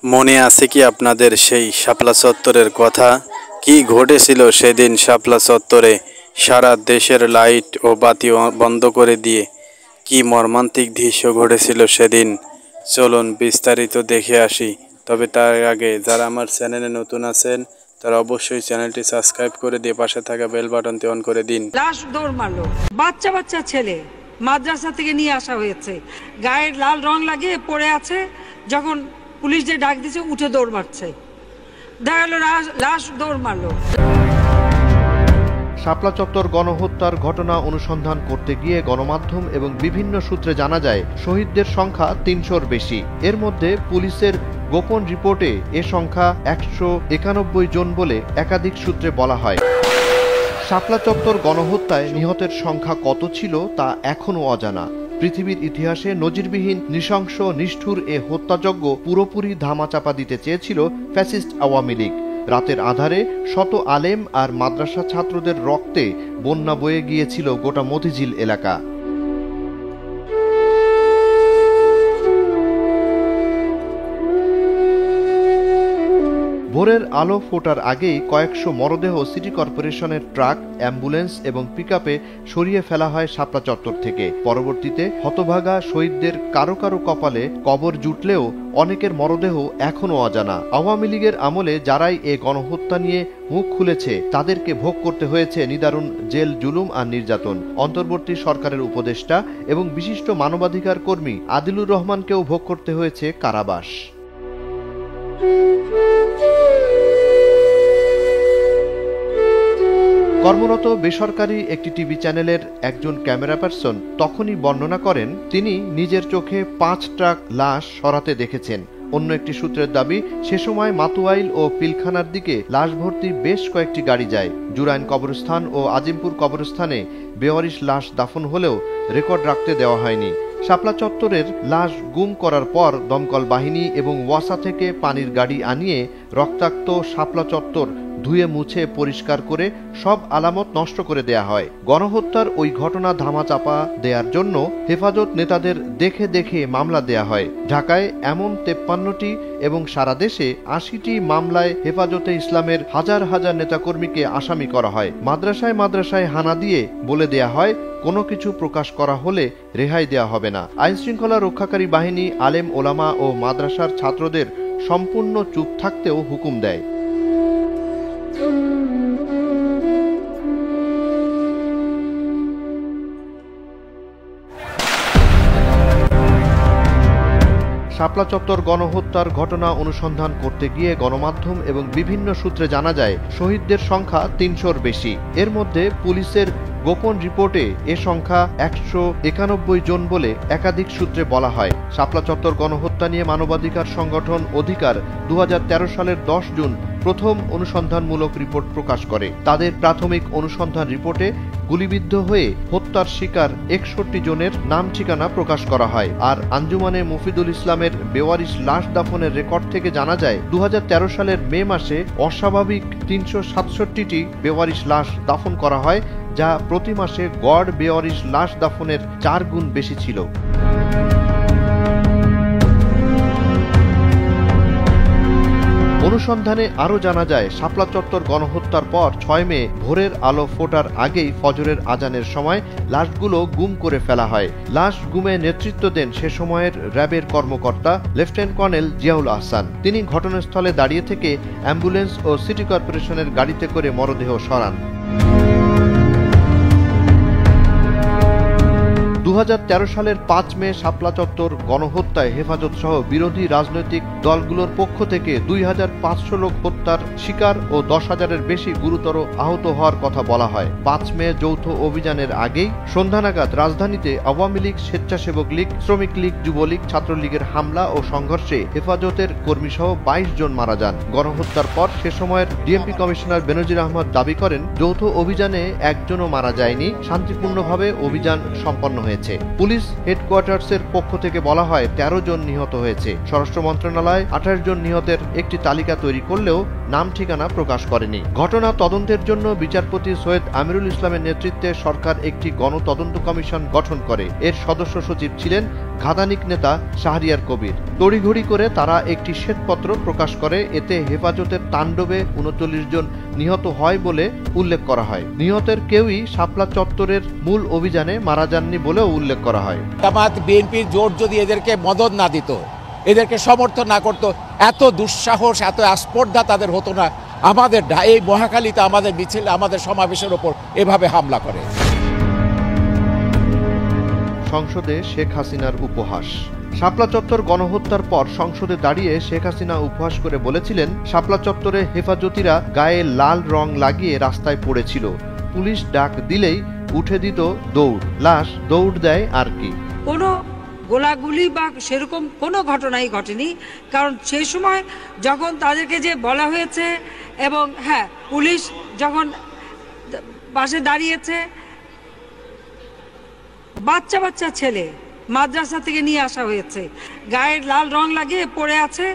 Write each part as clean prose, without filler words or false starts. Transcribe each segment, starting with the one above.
মনে আছে কি আপনাদের সেই শাপলা চত্বরের কথা? কি ঘটেছিল সেদিন শাপলা চত্বরে? সারা দেশের লাইট ও বাতি বন্ধ করে দিয়ে কি মর্মান্তিক দৃশ্য ঘটেছিল সেদিন। চলুন বিস্তারিত দেখে আসি। তবে তার আগে যারা আমার চ্যানেলে নতুন আছেন তারা অবশ্যই চ্যানেলটি সাবস্ক্রাইব করে দিয়ে পাশে থাকা বেল বাটনটি অন করে দিন। লাশ দৌড় মারলো, বাচ্চা বাচ্চা ছেলে মাদ্রাসা থেকে নিয়ে আসা হয়েছে, গায়ের লাল রং লাগিয়ে পড়ে আছে। যখন পুলিশ যে ডাক দিচ্ছে উঠে দৌড় মারছে, দেখা গেল লাশ দৌড় মারলো। শাপলা চত্বর গণহত্যার ঘটনা অনুসন্ধান করতে গিয়ে গণমাধ্যম এবং বিভিন্ন সূত্রে জানা যায় শহীদদের সংখ্যা ৩০০-র বেশি। এর মধ্যে পুলিশের গোপন রিপোর্টে এ সংখ্যা ১৯১ জন বলে একাধিক সূত্রে বলা হয়। শাপলা চত্বর গণহত্যায় নিহতের সংখ্যা কত ছিল তা এখনও অজানা। পৃথিবীর ইতিহাসে নজিরবিহীন নৃশংস নিষ্ঠুর এ হত্যাযজ্ঞ পুরোপুরি ধামাচাপা দিতে চেয়েছিল ফ্যাসিস্ট আওয়ামী লীগ। রাতের আধারে শত আলেম আর মাদ্রাসা ছাত্রদের রক্তে বন্যা বয়ে গিয়েছিল গোটা মতিঝিল এলাকা। ভোরের আলো ফোটার আগেই কয়েকশো মরদেহ সিটি কর্পোরেশনের ট্রাক, অ্যাম্বুলেন্স এবং পিকআপে সরিয়ে ফেলা হয় শাপলা চত্বর থেকে। পরবর্তীতে হতভাগা শহীদদের কারো কারো কপালে কবর জুটলেও অনেকের মরদেহ এখনও অজানা। আওয়ামী লীগের আমলে যারাই এ গণহত্যা নিয়ে মুখ খুলেছে তাদেরকে ভোগ করতে হয়েছে নিদারুণ জেল, জুলুম আর নির্যাতন। অন্তর্বর্তী সরকারের উপদেষ্টা এবং বিশিষ্ট মানবাধিকার কর্মী আদিলুর রহমানকেও ভোগ করতে হয়েছে কারাবাস। কর্মরত বেসরকারি একটি টিভি চ্যানেলের একজন ক্যামেরা পার্সন তখনই বর্ণনা করেন তিনি নিজের চোখে ৫ ট্রাক লাশ সরাতে দেখেছেন। অন্য একটি সূত্রের দাবি সে সময় মাতুয়াইল ও পিলখানার দিকে লাশ ভর্তি বেশ কয়েকটি গাড়ি যায়। জুরাইন কবরস্থান ও আজিমপুর কবরস্থানে বেওয়ারিশ লাশ দাফন হলেও রেকর্ড রাখতে দেওয়া হয়নি। শাপলা চত্বরের লাশ গুম করার পর দমকল বাহিনী এবং ওয়াসা থেকে পানির গাড়ি আনিয়ে রক্তাক্ত শাপলা চত্বর ধুয়ে মুছে পরিষ্কার করে সব আলামত নষ্ট করে দেয়া হয়। গণহত্যার ওই ঘটনা ধামাচাপা দেওয়ার জন্য হেফাজত নেতাদের দেখে দেখে মামলা দেয়া হয়। ঢাকায় এমন ৫৩টি এবং সারা দেশে ৮০টি মামলায় হেফাজতে ইসলামের হাজার হাজার নেতাকর্মীকে আসামি করা হয়। মাদ্রাসায় মাদ্রাসায় হানা দিয়ে বলে দেয়া হয় কোনো কিছু প্রকাশ করা হলে রেহাই দেয়া হবে না। আইনশৃঙ্খলা রক্ষাকারী বাহিনী আলেম ওলামা ও মাদ্রাসার ছাত্রদের সম্পূর্ণ চুপ থাকতেও হুকুম দেয়। শাপলা চত্বর গণহত্যার ঘটনা অনুসন্ধান করতে গিয়ে গণমাধ্যম এবং বিভিন্ন সূত্রে জানা যায় শহীদদের সংখ্যা ৩০০-র বেশি। এর মধ্যে পুলিশের গোপন রিপোর্টে এ সংখ্যা ১৯১ জন বলে একাধিক সূত্রে বলা হয়। শাপলা চত্বর গণহত্যা নিয়ে মানবাধিকার সংগঠন অধিকার ২০১৩ সালের ১০ জুন প্রথম অনুসন্ধানমূলক রিপোর্ট প্রকাশ করে। তাদের প্রাথমিক অনুসন্ধান রিপোর্টে গুলিবিদ্ধ হয়ে হত্যার শিকার ৬১ জনের নাম ঠিকানা প্রকাশ করা হয়। আর আঞ্জুমানে মুফিদুল ইসলামের বেওয়ারিশ লাশ দাফনের রেকর্ড থেকে জানা যায় ২০১৩ সালের মে মাসে অস্বাভাবিক ৩৬৭টি বেওয়ারিশ লাশ দাফন করা হয়, যা প্রতি মাসে গড় বেওয়ারিশ লাশ দাফনের ৪ গুণ বেশি ছিল। অনুসন্ধানে আরও জানা যায় শাপলা চত্বর গণহত্যার পর ৬ মে ভোরের আলো ফোটার আগেই ফজরের আজানের সময় লাশগুলো গুম করে ফেলা হয়। লাশ গুমে নেতৃত্ব দেন সে সময়ের র্যাবের কর্মকর্তা লেফটেন্যান্ট কর্নেল জিয়াউল আহসান। তিনি ঘটনাস্থলে দাঁড়িয়ে থেকে অ্যাম্বুলেন্স ও সিটি কর্পোরেশনের গাড়িতে করে মরদেহ সরান। ২০১৩ সালের ৫ মে শাপলা চত্বর গণহত্যায় হেফাজত সহ বিরোধী রাজনৈতিক দলগুলোর পক্ষ থেকে ২৫০০ লোক হত্যার শিকার ও ১০,০০০-এর বেশি গুরুতর আহত হওয়ার কথা বলা হয়। ৫ মে যৌথ অভিযানের আগেই সন্ধ্যা নাগাদ রাজধানীতে আওয়ামী লীগ, স্বেচ্ছাসেবক লীগ, শ্রমিক লীগ, যুবলীগ, ছাত্রলীগের হামলা ও সংঘর্ষে হেফাজতের কর্মীসহ ২২ জন মারা যান। গণহত্যার পর সে সময়ের ডিএমপি কমিশনার বেনজির আহমদ দাবি করেন যৌথ অভিযানে একজনও মারা যায়নি, শান্তিপূর্ণভাবে অভিযান সম্পন্ন হয়েছে। পুলিশ হেডকোয়ার্টার্সের পক্ষ থেকে বলা হয় ১৩ জন নিহত হয়েছে। স্বরাষ্ট্র মন্ত্রণালয় ২৮ জন নিহতের একটি তালিকা তৈরি করলেও নাম ঠিকানা প্রকাশ করেনি। ঘটনা তদন্তের জন্য বিচারপতি সৈয়দ আমিরুল ইসলামের নেতৃত্বে সরকার একটি গণতদন্ত কমিশন গঠন করে। এর সদস্য সচিব ছিলেন ঘাদানিক নেতা শাহরিয়ার কবির। তড়িঘড়ি করে তারা একটি শ্বেতপত্র প্রকাশ করে। এতে হেফাজতের তাণ্ডবে ৩৯ জন নিহত হয় বলে উল্লেখ করা হয়। নিহতের কেউই শাপলা চত্বরের মূল অভিযানে মারা যাননি বলেও উল্লেখ করা হয়। জামাত বিএনপির জোট যদি এদেরকে মদদ না দিত, এদেরকে সমর্থন না করত, এত দুঃসাহস, এত আস্পর্ধা তাদের হতো না আমাদের এই মহাখালীতে আমাদের মিছিল, আমাদের সমাবেশের ওপর এভাবে হামলা করে। সংসদে শেখ হাসিনার উপহাস। শাপলা চত্বর গণহত্যার পর সংসদে দাঁড়িয়ে শেখ হাসিনা উপহাস করে বলেছিলেন, শাপলা চত্বরে হেফাজতিরা গায়ে লাল রং লাগিয়ে রাস্তায় পড়েছিল, পুলিশ ডাক দিলেই উঠে দিত দৌড়, লাশ দৌড় দেয় আর কি। কোনো গোলাগুলি বা সেরকম কোনো ঘটনাই ঘটেনি, কারণ সেই সময় যখন তাদেরকে যে বলা হয়েছে এবং হ্যাঁ পুলিশ যখন পাশে দাঁড়িয়েছে, বাচ্চা বাচ্চা ছেলে মাদ্রাসা থেকে নিয়ে আসা হয়েছে, গায়ের লাল রং লাগিয়ে পড়ে আছে,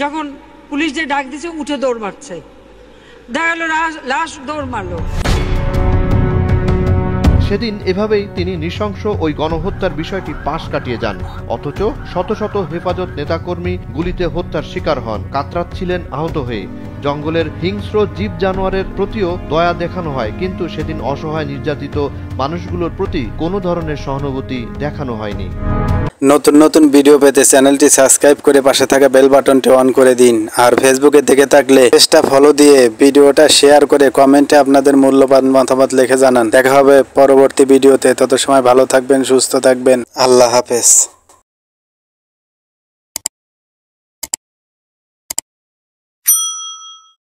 যখন পুলিশ যে ডাক দিচ্ছে উঠে দৌড় মারছে, দেখা গেল লাশ দৌড় মারলো। সেদিন এভাবেই তিনি নৃশংস ওই গণহত্যার বিষয়টি পাশ কাটিয়ে যান। অথচ শত শত হেফাজত নেতাকর্মী গুলিতে হত্যার শিকার হন, কাতরাচ্ছিলেন আহত হয়ে। জঙ্গলের হিংস্র জীব জানোয়ারের প্রতিও দয়া দেখানো হয়, কিন্তু সেদিন অসহায় নির্যাতিত মানুষগুলোর প্রতি কোনো ধরনের সহানুভূতি দেখানো হয়নি। নতুন নতুন ভিডিও পেতে চ্যানেলটি সাবস্ক্রাইব করে পাশে থাকা বেল বাটনটি অন করে দিন। আর ফেসবুকে দেখে থাকলে পেজটা ফলো দিয়ে ভিডিওটা শেয়ার করে কমেন্টে আপনাদের মূল্যবান মতামত লিখে জানান। দেখা হবে পরবর্তী ভিডিওতে। তত সময় ভালো থাকবেন, সুস্থ থাকবেন। আল্লাহ হাফেজ।